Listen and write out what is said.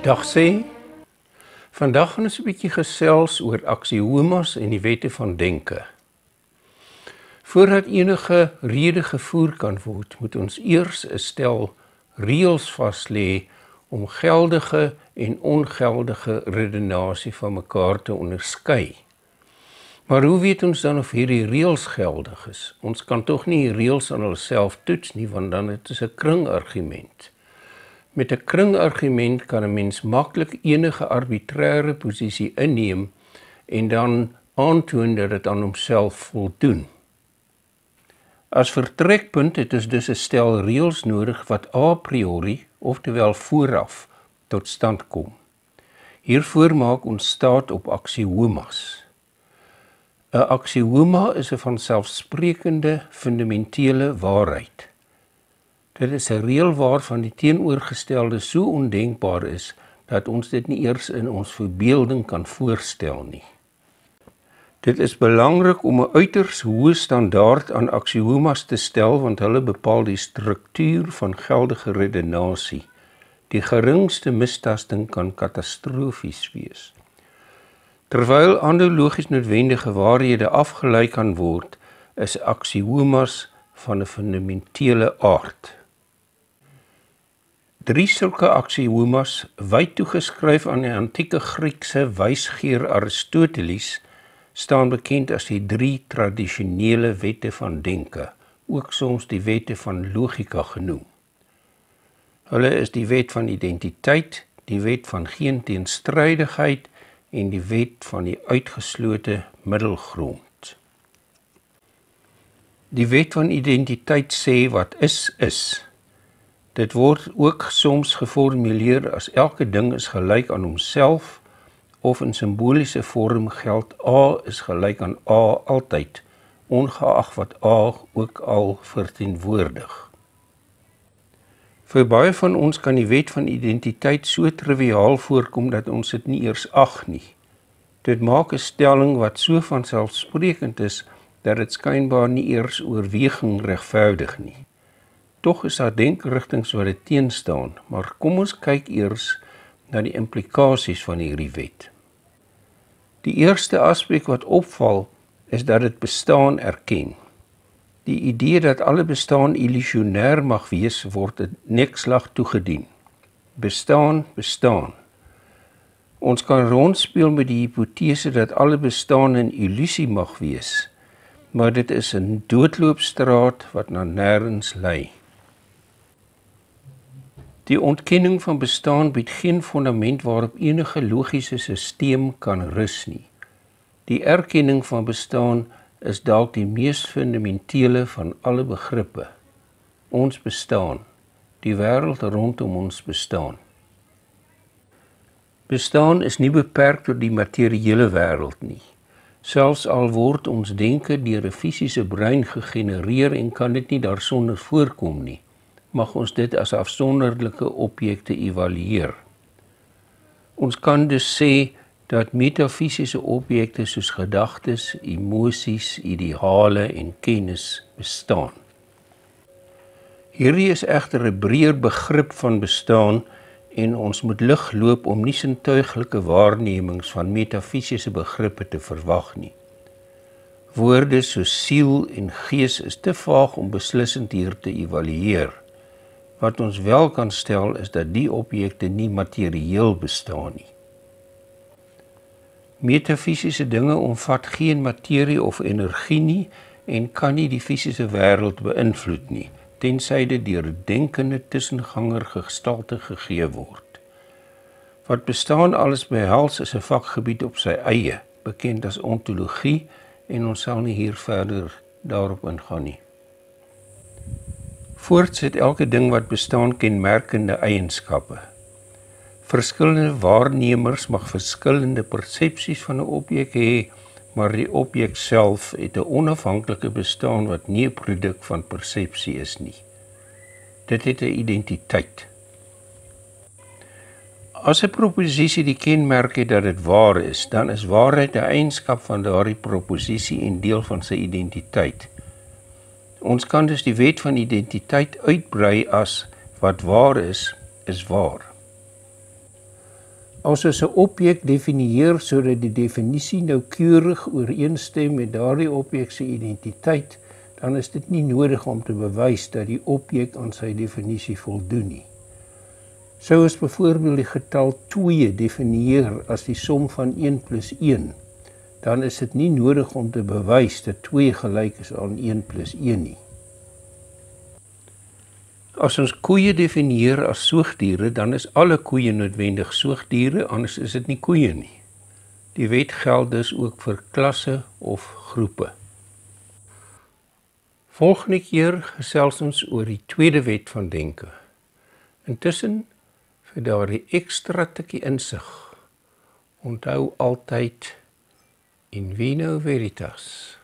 Dag sê, vandag gaan ons 'n bietjie gesels oor aksiomas en die wette van denke. Voordat enige rede gevoer kan word, moet ons eers 'n stel reëls vas lê om geldige en ongeldige redenasie van mekaar te onderskei. Maar hoe weet ons dan of hierdie reëls geldig is? Ons kan tog nie die reëls aan hulself toets nie, want dan het dit 'n kringargument. Met 'n kringargument kan 'n mens maklik enige arbitreëre posisie inneem en dan aantoon dat dit aan homself voldoen. As vertrekpunt het ons dus 'n stel reëls nodig wat a priori, oftewel vooraf, tot stand kom. Hiervoor maak ons staat op aksiomas. 'n Aksioma is 'n vanselfsprekende fundamentele waarheid. Dit is 'n reël waarvan die teenoorgestelde so ondenkbaar is, dat ons dit nie eers in ons verbeelding kan voorstel nie. Dit is belangrik om 'n uiters hoë standaard aan aksiomas te stel, want hulle bepaal die struktuur van geldige redenasie. Die geringste mistasting kan katastrofies wees. Terwyl ander logies noodwendige waarhede afgelei kan word, is aksiomas van 'n fundamentele aard. 3 sulke aksiomas, wyd toegeskryf aan die antieke Griekse wysgeer Aristoteles, staan bekend as die 3 tradisionele wette van denke, ook soms die wette van logika genoem. Hulle is die wet van identiteit, die wet van geen teenstrydigheid en die wet van die uitgeslote middelgrond. Die wet van identiteit sê wat is. Dit word ook soms geformuleer as elke ding is gelyk aan homself, of in simboliese vorm geld A is gelyk aan A altyd, ongeag wat A ook al verteenwoordig. Vir baie van ons kan die wet van identiteit so triviaal voorkom dat ons dit nie eers ag nie. Dit maak 'n stelling wat so vanselfsprekend is, dat dit skynbaar nie eers oorweging regverdig nie. Tog is daar denkrigtings wat dit teenstaan, maar kom ons kyk eers na die implikasies van hierdie wet. Die eerste aspek wat opval, is dat dit bestaan erken. Die idee dat alle bestaan illusionêr mag wees, word 'n nekslag toegedien. Bestaan. Ons kan rondspeel met die hipotese dat alle bestaan 'n illusie mag wees, maar dit is 'n doodloopstraat wat na nêrens lei. Die ontkenning van bestaan bied geen fondament waarop enige logiese sisteem kan rus nie. Die erkenning van bestaan is dalk die mees fundamentele van alle begrippe. Ons bestaan, die wêreld rondom ons bestaan. Bestaan is nie beperk tot die materiële wêreld nie. Selfs al word ons denke deur 'n fisiese brein gegenereer en kan dit nie daarsonder voorkom nie, mag ons dit as afsonderlike objekte evalueer. Ons kan dus sê dat metafisiese objekte soos gedagtes, emosies, ideale en kennis bestaan. Hierdie is egter 'n breër begrip van bestaan en ons moet lig loop om nie sintuiglike waarnemings van metafisiese begrippe te verwag nie. Woorde soos siel en gees is te vaag om beslissend hier te evalueer. Wat ons wel kan stel is dat die objekte nie materieel bestaan nie. Metafisiese dinge omvat geen materie of energie nie en kan nie die fisiese wêreld beïnvloed nie, tensy dit deur 'n denkende tussenganger gestalte gegee word. Wat bestaan alles behels is 'n vakgebied op sy eie, bekend as ontologie, en ons sal nie hier verder daarop ingaan nie. Voorts het elke ding wat bestaan kenmerkende eienskappe. Verskillende waarnemers mag verskillende persepsies van 'n objek hê, maar die objek self het 'n onafhanklike bestaan wat nie 'n produk van persepsie is nie. Dit het 'n identiteit. As 'n proposisie die kenmerk het dat dit waar is, dan is waarheid 'n eienskap van daardie proposisie en deel van sy identiteit. Ons kan dus die wet van identiteit uitbrei as wat waar is waar. As ons 'n objek definieer sodat die definisie noukeurig ooreenstem met daardie objek se identiteit, dan is dit nie nodig om te bewys dat die objek aan sy definisie voldoen nie. Sou ons byvoorbeeld die getal 2 definieer as die som van 1 plus 1, dan is dit nie nodig om te bewys dat 2 gelyk is aan 1 plus 1 nie. As ons koeie definieer as soogdiere, dan is alle koeie noodwendig soogdiere, anders is dit nie koeie nie. Die wet geld dus ook vir klasse of groepe. Volgende keer gesels ons oor die tweede wet van denke. Intussen, vir daardie ekstra tikkie insig, onthou altyd in vino veritas.